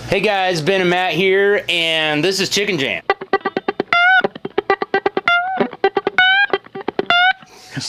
Hey guys, Ben and Matt here, and this is Chicken Jam.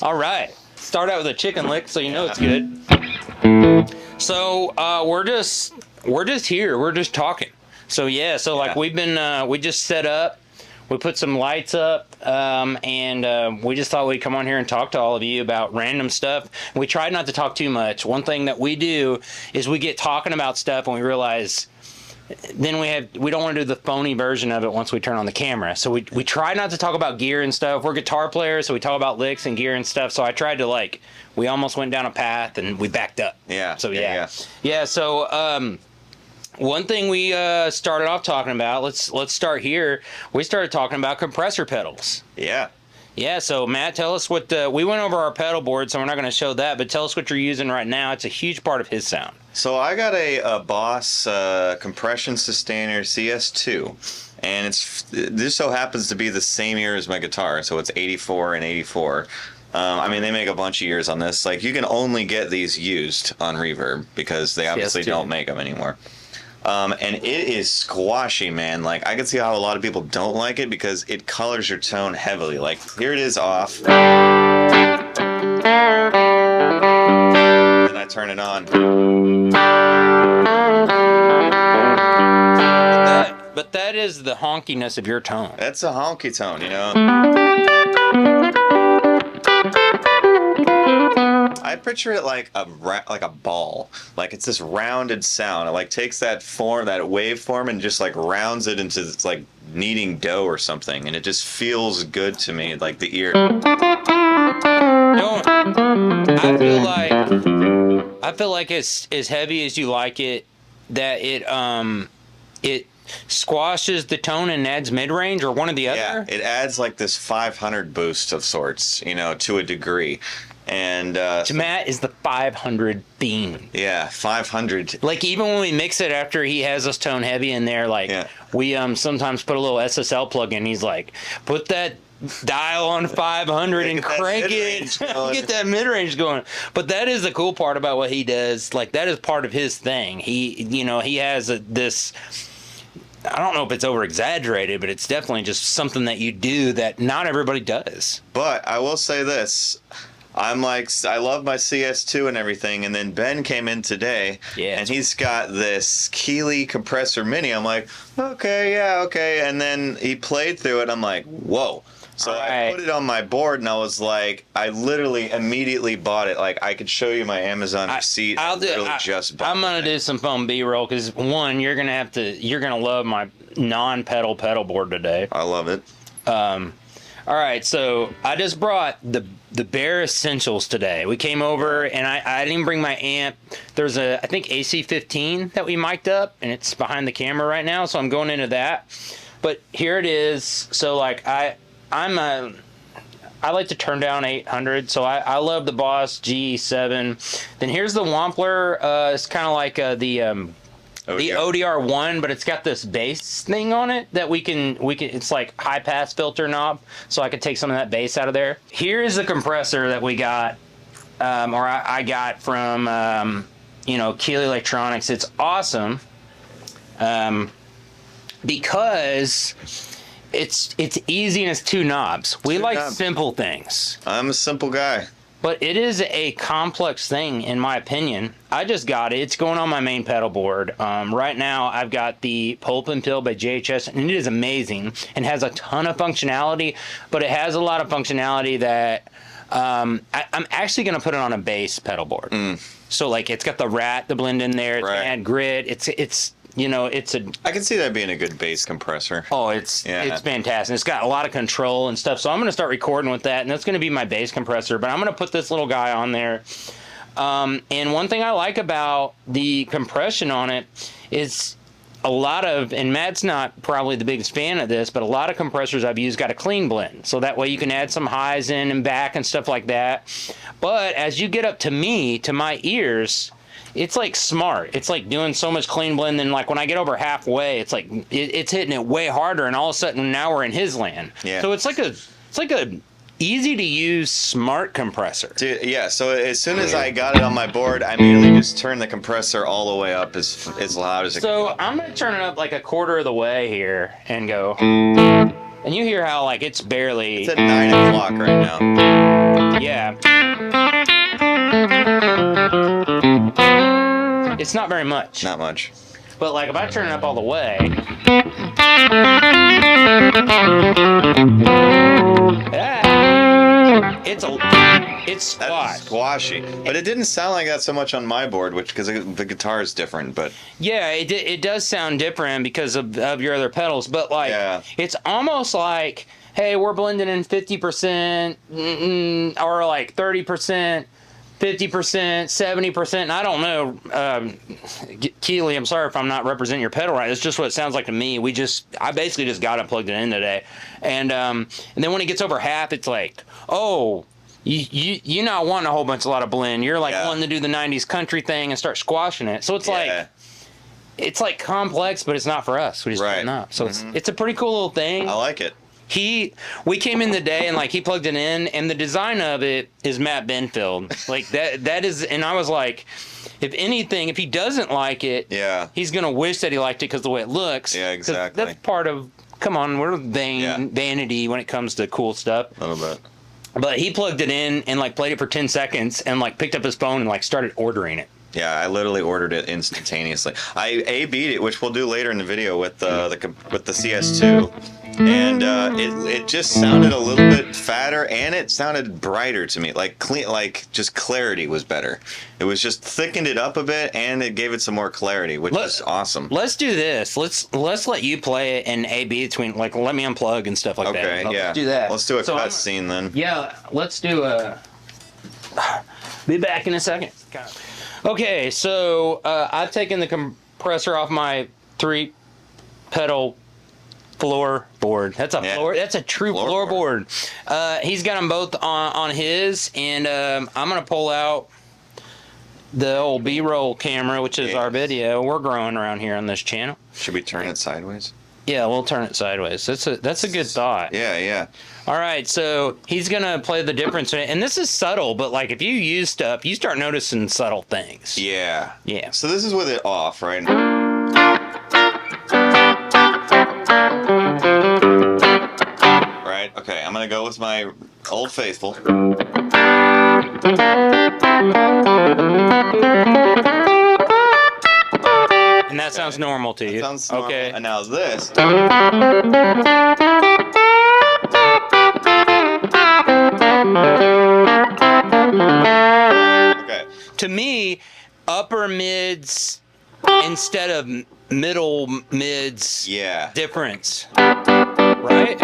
All right, start out with a chicken lick so you know it's good. So we're just here, we're just talking. So like we've been we just set up, we put some lights up, and we just thought we'd come on here and talk to all of you about random stuff. We tried not to talk too much. One thing that we do is we get talking about stuff and we realize then we don't want to do the phony version of it once we turn on the camera. So we try not to talk about gear and stuff. We're guitar players, so we talk about licks and gear and stuff. So I tried to we almost went down a path and we backed up. Yeah. So so one thing we started off talking about, let's start here. We started talking about compressor pedals. Yeah. Yeah, so Matt, tell us what we went over our pedal board, so we're not going to show that, but tell us what you're using right now. It's a huge part of his sound. So I got a Boss compression sustainer CS2, and this so happens to be the same year as my guitar, so it's 84 and 84. I mean, they make a bunch of years on this. Like, you can only get these used on Reverb because they obviously don't make them anymore. And it is squashy, man. Like, I can see how a lot of people don't like it because it colors your tone heavily. Like, here it is off. Then I turn it on. But that is the honkiness of your tone. That's a honky tone, you know? I picture it like a ball. Like, it's this rounded sound. It like takes that form, that waveform, and just like rounds it into this, like kneading dough or something, and it just feels good to me, like the ear. I feel like it's as heavy as you like it, that it squashes the tone and adds mid-range, or one or the other. Yeah, it adds like this 500 boost of sorts, you know, to a degree. And Matt is the 500 theme. Yeah, 500. Like, even when we mix it after he has us tone heavy in there, we sometimes put a little SSL plug in. He's like, put that dial on 500 and crank it. Get that mid-range going. But that is the cool part about what he does. Like, that is part of his thing. He has this, I don't know if it's over-exaggerated, but it's definitely just something that you do that not everybody does. But I will say this. I'm like, I love my CS2 and everything, and then Ben came in today, and he's got this Keeley Compressor Mini. I'm like, okay, and then he played through it. I'm like, whoa. So I put it on my board, and I was like, I literally immediately bought it. Like, I could show you my Amazon receipt. I'm gonna do some fun B-roll because one, you're gonna love my non-pedal pedal board today. I love it. All right, so I just brought the bare essentials today. We came over, and I didn't bring my amp. There's I think AC15 that we mic'd up, and it's behind the camera right now, so I'm going into that. But here it is. So like I like to turn down 800, so I love the Boss G7. Then here's the Wampler. It's kind of like the ODR1, but it's got this bass thing on it that we can it's like high pass filter knob, so I could take some of that bass out of there. Here is the compressor that we got, or I got from Keeley Electronics. It's awesome because it's easy and it's two knobs. We like simple things. I'm a simple guy. But it is a complex thing, in my opinion. I just got it. It's going on my main pedal board. Right now, I've got the Pulp and Pill by JHS, and it is amazing and has a ton of functionality, but it has a lot of functionality that I'm actually going to put it on a bass pedal board. So, like, it's got the Rat, the blend in there. It's add grit. It's I can see that being a good bass compressor. Oh, it's fantastic. It's got a lot of control and stuff. So I'm going to start recording with that, and that's going to be my bass compressor. But I'm going to put this little guy on there. And one thing I like about the compression on it is a lot of, and Matt's not probably the biggest fan of this, but a lot of compressors I've used got a clean blend. So that way you can add some highs in and back and stuff like that. But as you get up to my ears, it's like smart. It's like doing so much clean blend, and like when I get over halfway, it's like it's hitting it way harder, and all of a sudden now we're in his land. Yeah. So it's like a easy to use smart compressor. Dude, yeah, so as soon as I got it on my board, I immediately just turned the compressor all the way up as loud as it could So go. I'm gonna turn it up like a quarter of the way here and go. And you hear how like it's barely. It's at 9 o'clock right now. Yeah. It's not very much. Not much. But like if I turn it up all the way. Yeah, it's squash. That's squashy. But it didn't sound like that so much on my board, which because the guitar is different. But Yeah, it does sound different because of your other pedals. But like, Yeah. it's almost like, hey, we're blending in 50% or like 30%. 50%, 70%, I don't know. Keeley, I'm sorry if I'm not representing your pedal right. It's just what it sounds like to me. I basically just got it plugged in today. And then when it gets over half, it's like, oh, you're not wanting a lot of blend. You're like wanting to do the 90s country thing and start squashing it. So it's like complex, but it's not for us. We just don't know. So it's a pretty cool little thing. I like it. We came in the day and like he plugged it in, and the design of it is Matt Benfield. Like that is, and I was like, if anything, if he doesn't like it, he's gonna wish that he liked it because the way it looks. Yeah, exactly. That's part of. Come on, we're vanity when it comes to cool stuff. A little bit. But he plugged it in and like played it for 10 seconds and like picked up his phone and like started ordering it. Yeah, I literally ordered it instantaneously. I A/B'd it, which we'll do later in the video with the CS2, and it just sounded a little bit fatter, and it sounded brighter to me. Like clean, like just clarity was better. It was just thickened it up a bit, and it gave it some more clarity, which is awesome. Let's do this. Let's let you play it and A/B between, like, let me unplug and stuff like that. Okay, yeah. Let's do that. Let's do a cut scene then. Yeah, let's do a. Be back in a second. Okay, so I've taken the compressor off my 3-pedal floorboard. That's a floor. That's a true floorboard. He's got them both on his, and I'm gonna pull out the old B-roll camera, which is our video. We're growing around here on this channel. Should we turn it sideways? Yeah, we'll turn it sideways. That's a good thought. Yeah. All right, so he's gonna play the difference, and this is subtle, but like if you use stuff, you start noticing subtle things. Yeah. Yeah. So this is with it off, right? Right. Okay. I'm gonna go with my Old Faithful. And that sounds normal to you. That sounds normal. Okay. And now this. Okay. To me, upper mids instead of middle mids. Yeah. Difference. Right?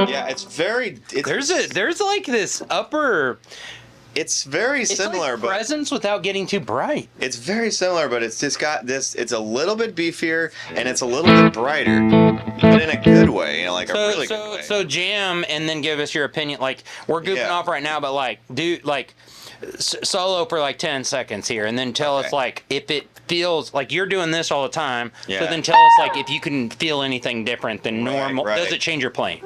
Yeah, it's very. There's like this upper. It's very similar, like but presence without getting too bright. it's very similar, but it's just got this. It's a little bit beefier and it's a little bit brighter, but in a good way. You know, like a really good way. So jam and then give us your opinion. Like we're goofing off right now, but like do like solo for like 10 seconds here, and then tell us like if it feels like you're doing this all the time. Yeah. So then tell us like if you can feel anything different than normal. right. Does it change your playing?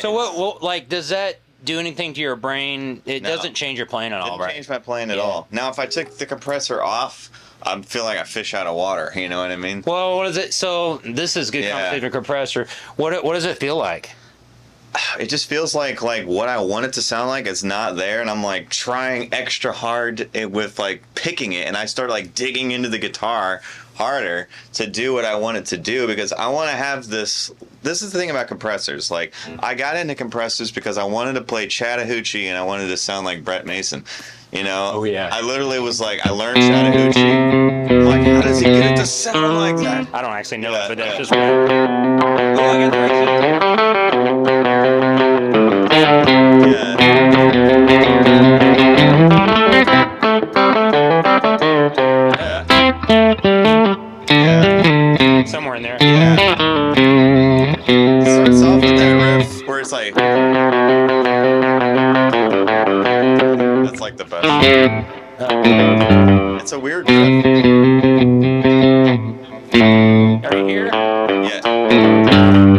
So what like does that do anything to your brain? It doesn't change your playing at all, right? It didn't change my playing at all. Now, if I took the compressor off, I feel like a fish out of water. You know what I mean? Well, what is it? So this is good conversation with compressor. What does it feel like? It just feels like what I want it to sound like is not there, and I'm like trying extra hard with like picking it, and I start like digging into the guitar harder to do what I wanted to do because I want to have this. This is the thing about compressors. Like, I got into compressors because I wanted to play Chattahoochee and I wanted to sound like Brett Mason. You know? Oh, yeah. I literally was like, I learned Chattahoochee. I'm like, how does he get it to sound like that? I don't actually know Yeah, it, but that's yeah. just right. Oh, I got the right Yeah. somewhere in there. Yeah. It starts off with that riff where it's like. That's like the best. It's a weird riff. Are you here? Yeah. And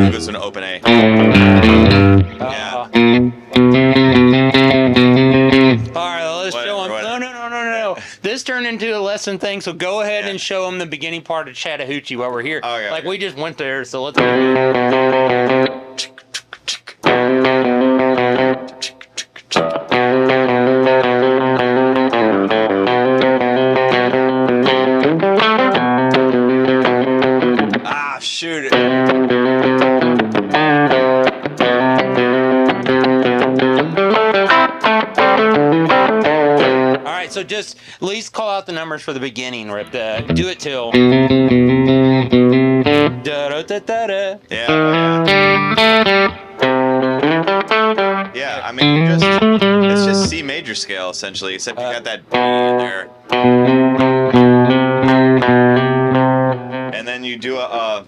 it goes to an open A. Yeah. All right, let's show them. Whatever. No. This turned into a lesson thing, so go ahead Yeah. and show them the beginning part of Chattahoochee while we're here. Oh, yeah, like okay. we just went there, so let's. Ah, shoot. All right, so just at least call out the numbers for the beginning, Rip. Do it till. Da-da-da-da-da. Yeah. Yeah, I mean, it's just C major scale, essentially, except you got that B in there. And then you do a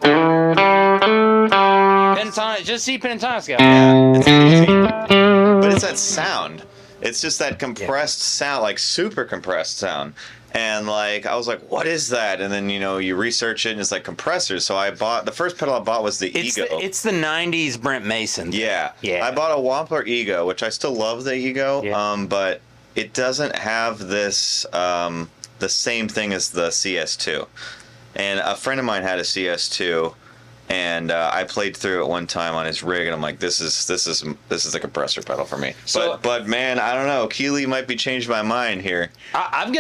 Pentatonic, just see pentatonic scale. yeah, it's easy. But it's that sound. It's just that compressed sound, like super compressed sound. And like I was like, what is that? And then you research it and it's like compressors. So the first pedal I bought was the Ego. It's the '90s Brent Mason. Yeah. Yeah. I bought a Wampler Ego, which I still love the Ego. Yeah. But it doesn't have this the same thing as the CS2. And a friend of mine had a CS2, and I played through it one time on his rig, and I'm like, this is a compressor pedal for me. So- but man, I don't know. Keeley might be changed my mind here. I've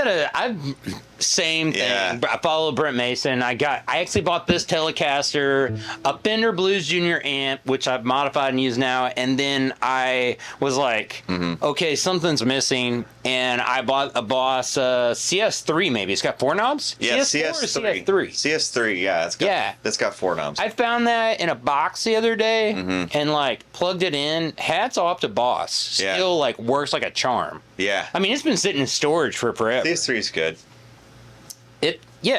same thing. Yeah. I follow Brent Mason. I actually bought this Telecaster, a Fender Blues Junior amp, which I've modified and use now. And then I was like, okay, something's missing. And I bought a Boss CS3 maybe. It's got 4 knobs? Yeah, CS4 or CS3. CS3? CS3, yeah. It's got 4 knobs. I found that in a box the other day and like plugged it in. Hats off to Boss. Still like works like a charm. Yeah. I mean, it's been sitting in storage for forever. CS3 is good.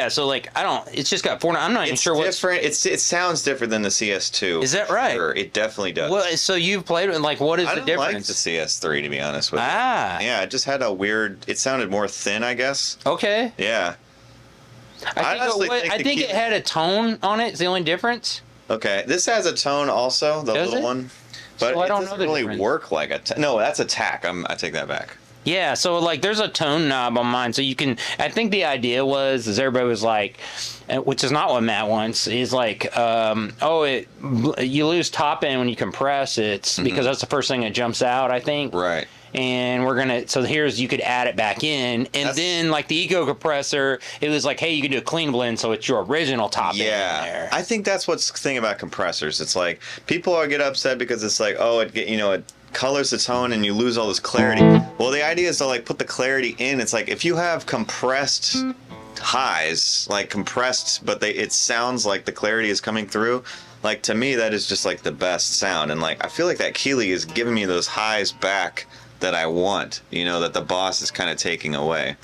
So like it's just got 4. I'm not even sure what's different. It sounds different than the CS2. Is that right? Sure, it definitely does. Well, so you've played it, and like, what is I the don't like difference? the CS3 to be honest with you. Yeah, it just had a weird. It sounded more thin, I guess. Okay. Yeah. I think it had a tone on it. Is the only difference? Okay, this has a tone also, the Does little it? one, but So I it don't know doesn't the really difference. work like a. No, that's a tack. I take that back. Yeah. So like, there's a tone knob on mine, so you can. I think the idea is everybody was like, which is not what Matt wants. Is like, you lose top end when you compress. It's because that's the first thing that jumps out. I think. Right. And we're gonna. So you could add it back in, and then like the Ego compressor, it was like, hey, you can do a clean blend, so it's your original top end in there. I think that's what's the thing about compressors. It's like people get upset because it's like, it colors the tone and you lose all this clarity. Well, the idea is to like put the clarity in. It's like if you have compressed highs, like compressed, but it sounds like the clarity is coming through. Like to me, that is just like the best sound. And like I feel like that Keeley is giving me those highs back that I want. That the Boss is kind of taking away.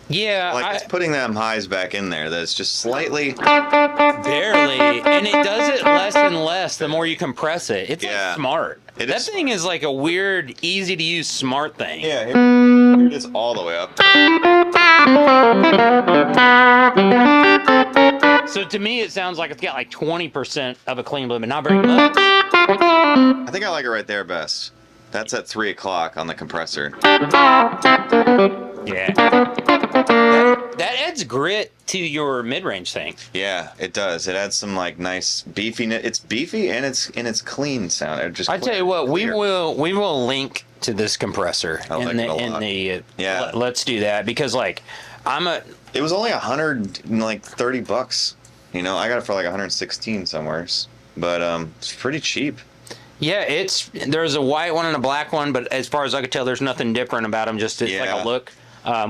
Yeah, Like it's putting them highs back in there. That's just slightly. barely, and it does it less and less the more you compress it. It's like smart. That thing is like a weird, easy to use smart thing. Yeah, here it is all the way up. So to me, it sounds like it's got like 20% of a clean blend, but not very much. I think I like it right there best. That's at 3 o'clock on the compressor. Yeah. That adds grit to your mid-range thing. Yeah, it does. It adds some like nice beefiness. It's beefy and it's clean sound. I tell you what, we will link to this compressor I like it a lot. let's do that because like It was only $130. You know, I got it for like 116 somewhere, but it's pretty cheap. Yeah, there's a white one and a black one, but as far as I could tell, there's nothing different about them. Just it's like a look.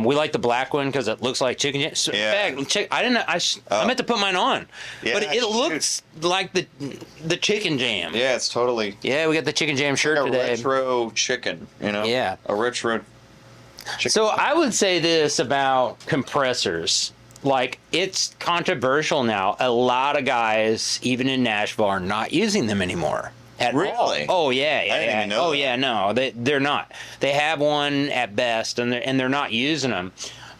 We like the black one because it looks like chicken jam. So, in fact, I meant to put mine on, but it looks like the chicken jam. Yeah, it's totally. Yeah, we got the chicken jam shirt like a today. Retro chicken, you know. Yeah, a retro chicken. So I would say this about compressors. Like, it's controversial now. A lot of guys, even in Nashville, are not using them anymore. Really? Oh yeah, I didn't even know that. yeah, no, they're not. They have one at best, and they're not using them.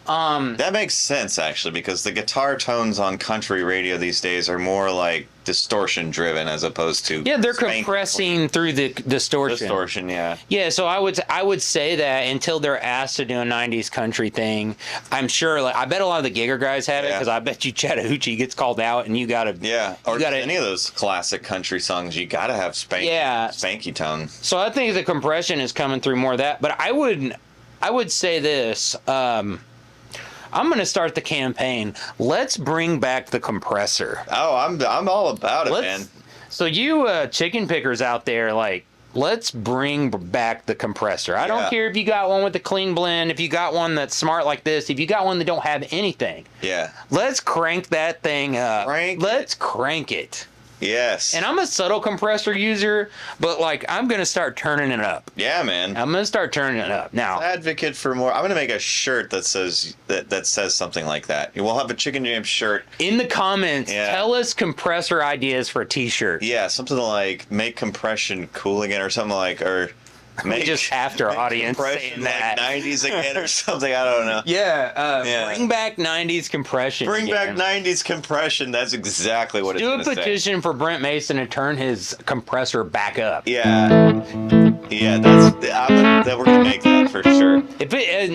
That makes sense, actually, because the guitar tones on country radio these days are more like distortion driven as opposed to they're compressing through the distortion. Yeah, so I would say that until they're asked to do a 90s country thing, I'm sure, like, I bet a lot of the gigger guys have it, because I bet you Chattahoochee gets called out and you gotta any of those classic country songs, you gotta have spanky tone. So I think the compression is coming through more of that, but I would say this. I'm going to start the campaign. Let's bring back the compressor. Oh, I'm all about it, man. So you chicken pickers out there, like, let's bring back the compressor. I don't care if you got one with a clean blend, if you got one that's smart like this, if you got one that don't have anything. Yeah. Let's crank that thing up. Let's crank it. Yes. And I'm a subtle compressor user, but, like, I'm going to start turning it up. Yeah, man. I'm going to start turning it up. Now, advocate for more. I'm going to make a shirt that says something like that. We'll have a Chicken Jam shirt. In the comments, tell us compressor ideas for a t-shirt. Yeah, something like make compression cool again, or something like, or we just have our audience saying that. Like 90s again or something. I don't know. Bring back 90s compression. Bring back 90s compression. That's exactly what it's going to say. Do a petition for Brent Mason to turn his compressor back up. Yeah. Yeah, that we're going to make that for sure. If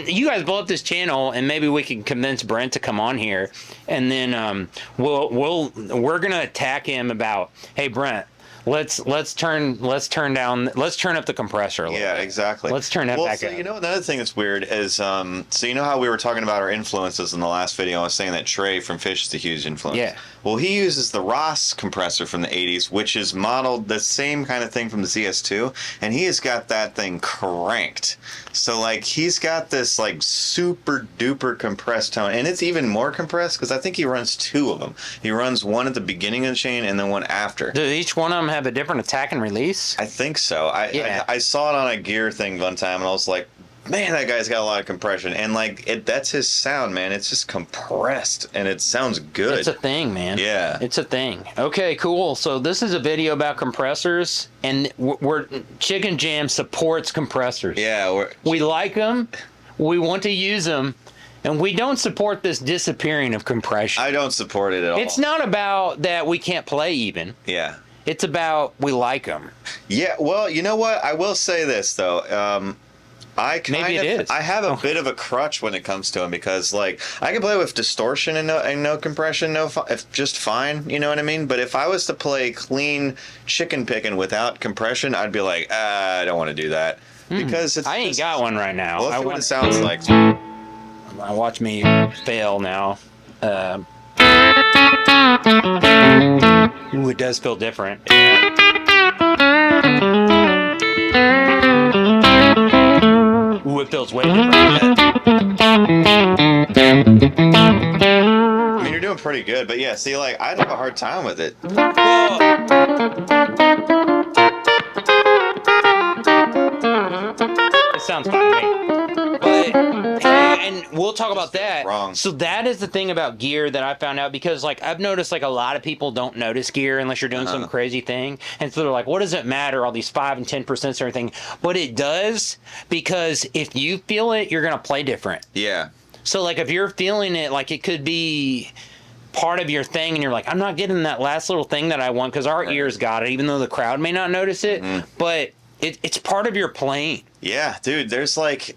you guys blow up this channel, and maybe we can convince Brent to come on here, and then we're going to attack him about, hey, Brent, Let's turn up the compressor a little bit. Exactly. Let's turn that back up. You know, another thing that's weird is, so you know how we were talking about our influences in the last video? I was saying that Trey from Fish is a huge influence. Yeah. Well, he uses the Ross compressor from the 80s, which is modeled the same kind of thing from the CS2, and he has got that thing cranked. So, like, he's got this, like, super duper compressed tone, and it's even more compressed because I think he runs two of them. He runs one at the beginning of the chain and then one after. Does each one of them have a different attack and release? I think so. I saw it on a gear thing one time, and I was like, man, that guy's got a lot of compression. And, like, that's his sound, man. It's just compressed, and it sounds good. It's a thing, man. Yeah. It's a thing. Okay, cool. So this is a video about compressors, and Chicken Jam supports compressors. Yeah. We like them. We want to use them. And we don't support this disappearing of compression. I don't support it at all. It's not about that we can't play even. Yeah. It's about we like them. Yeah, well, you know what? I will say this, though. I have a bit of a crutch when it comes to them because, like, I can play with distortion and no compression, just fine. You know what I mean? But if I was to play clean chicken picking without compression, I'd be like, I don't want to do that because I ain't got one right now. Well, let's see what it sounds like. Watch me fail now. Ooh, it does feel different. Ooh, it feels way different. I mean, you're doing pretty good, but yeah, see, like, I'd have a hard time with it. It sounds fine to me. But, and we'll talk about that. Wrong. So that is the thing about gear that I found out, because, like, I've noticed, like, a lot of people don't notice gear unless you're doing some crazy thing. And so they're like, what does it matter, all these 5 and 10% and everything? But it does, because if you feel it, you're going to play different. Yeah. So, like, if you're feeling it, like, it could be part of your thing and you're like, I'm not getting that last little thing that I want, because our ears got it, even though the crowd may not notice it. But it's part of your playing. Yeah, dude, there's like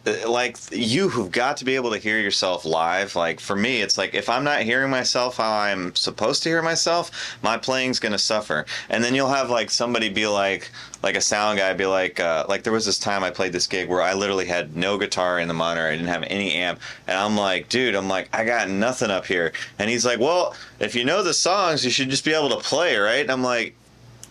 you who've got to be able to hear yourself live. Like for me, it's like if I'm not hearing myself how I'm supposed to hear myself, my playing's gonna suffer. And then you'll have like somebody be like a sound guy be like there was this time I played this gig where I literally had no guitar in the monitor, I didn't have any amp, and I'm like, dude, I got nothing up here. And he's like, well, if you know the songs, you should just be able to play, right? And I'm like,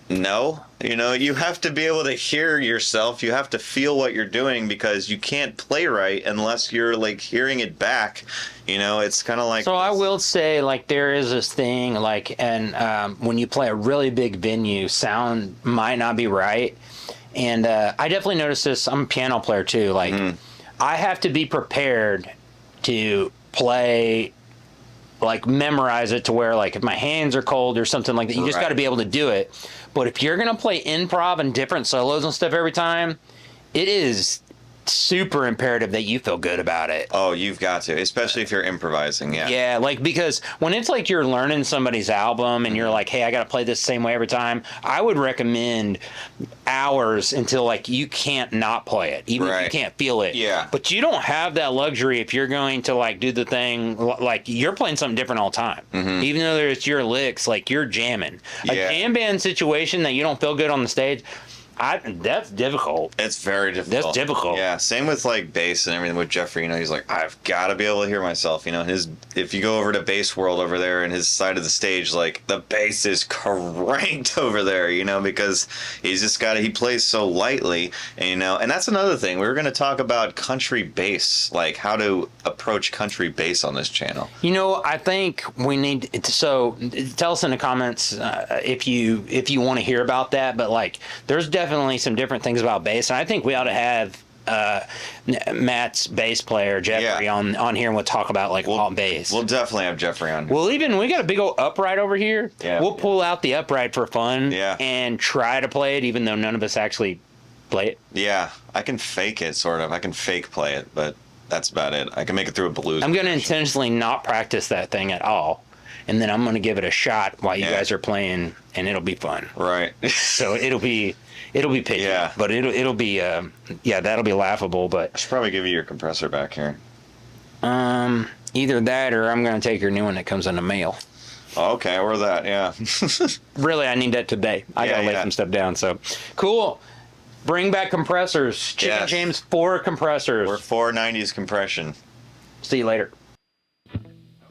no, you have to be able to hear yourself. You have to feel what you're doing because you can't play right unless you're like hearing it back. It's kind of like. So I will say, like, there is this thing, like, and when you play a really big venue, sound might not be right. And I definitely noticed this. I'm a piano player too. Like, I have to be prepared to play, like, memorize it to where, like, if my hands are cold or something like that, you just got to be able to do it. But if you're going to play improv and different solos and stuff every time, it is super imperative that you feel good about it. Oh, you've got to, especially if you're improvising. Yeah. Yeah, like, because when it's like you're learning somebody's album and you're like, hey, I got to play this same way every time, I would recommend hours until like you can't not play it, even if you can't feel it. Yeah. But you don't have that luxury if you're going to like do the thing, like you're playing something different all the time. Even though it's your licks, like you're jamming. A jam band situation that you don't feel good on the stage, that's difficult. It's very difficult. That's difficult. Yeah, same with like bass and everything with Jeffrey. He's like, I've got to be able to hear myself. If you go over to Bass World over there and his side of the stage, like the bass is cranked over there. Because he's just he plays so lightly, and that's another thing. We were going to talk about country bass, like how to approach country bass on this channel. I think we need to, so tell us in the comments if you want to hear about that. But like, there's definitely some different things about bass, and I think we ought to have Matt's bass player Jeffrey on here, and we'll talk about like all bass. We'll definitely have Jeffrey on here. Well, we got a big old upright over here. Yeah, we'll pull out the upright for fun. Yeah. And try to play it, even though none of us actually play it. Yeah, I can fake it, sort of. I can fake play it, but that's about it. I can make it through a blues. I'm going to intentionally not practice that thing at all, and then I'm going to give it a shot while you guys are playing, and it'll be fun. Right. So it'll be pitchy, but it'll be that'll be laughable. But I should probably give you your compressor back here. Either that or I'm going to take your new one that comes in the mail. Okay, or that, yeah. Really, I need that today. I got to lay some stuff down. So cool. Bring back compressors. Chicken James 4 compressors. We're 490s compression. See you later.